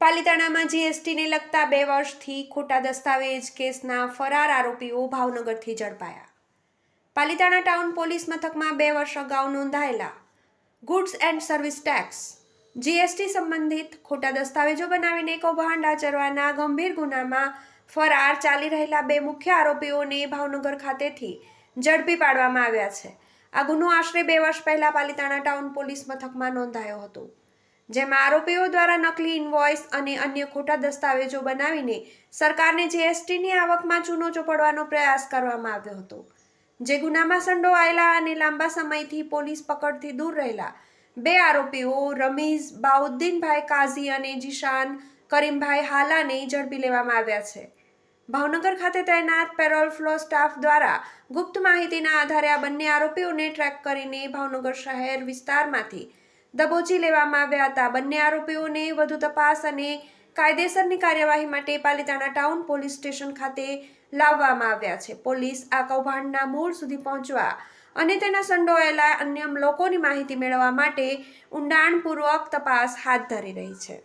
પાલિતાણામાં જીએસટીને લગતા 2 વર્ષથી ખોટા દસ્તાવેજ કેસના ફરાર આરોપીઓ ભાવનગરથી ઝડપાયા. પાલિતાણા ટાઉન પોલીસ મથકમાં 2 વર્ષ અગાઉ નોંધાયેલા goods and service tax GST સંબંધિત ખોટા દસ્તાવેજો બનાવીને કૌભાંડ આચરવાના ગંભીર ગુનામાં ફરાર ચાલી રહેલા 2 મુખ્ય આરોપીઓને ભાવનગર ખાતેથી ઝડપી પાડવામાં આવ્યા છે. આ ગુનો આશરે 2 વર્ષ પહેલા પાલિતાણા ટાઉન પોલીસ મથકમાં નોંધાયો હતો, જેમાં આરોપીઓ દ્વારા નકલી ઇનવોઇસ અને અન્ય ખોટા દસ્તાવેજો બનાવીને સરકારને જીએસટીની આવકમાં ચૂનો ચોપડવાનો પ્રયાસ કરવામાં આવ્યો હતો. જે ગુનામાં સંડોવાયેલા અને લાંબા સમયથી પોલીસ પકડથી દૂર રહેલા 2 આરોપીઓ રમીઝ બાઉદ્દીનભાઈ કાઝી અને જીશાન કરીમભાઈ હાલાને ઝડપી લેવામાં આવ્યા છે. ભાવનગર ખાતે તૈનાત પેરોલ ફ્લો સ્ટાફ દ્વારા ગુપ્ત માહિતીના આધારે આ બંને આરોપીઓને ટ્રેક કરીને ભાવનગર શહેર વિસ્તારમાંથી દબોચી લેવામાં આવ્યા હતા. બંને આરોપીઓને વધુ તપાસ અને કાયદેસરની કાર્યવાહી માટે પાલિતાણા ટાઉન પોલીસ સ્ટેશન ખાતે લાવવામાં આવ્યા છે. પોલીસ આ કૌભાંડના મૂળ સુધી પહોંચવા અને તેના સંડોવાયેલા અન્ય લોકોની માહિતી મેળવવા માટે ઊંડાણપૂર્વક તપાસ હાથ ધરી રહી છે.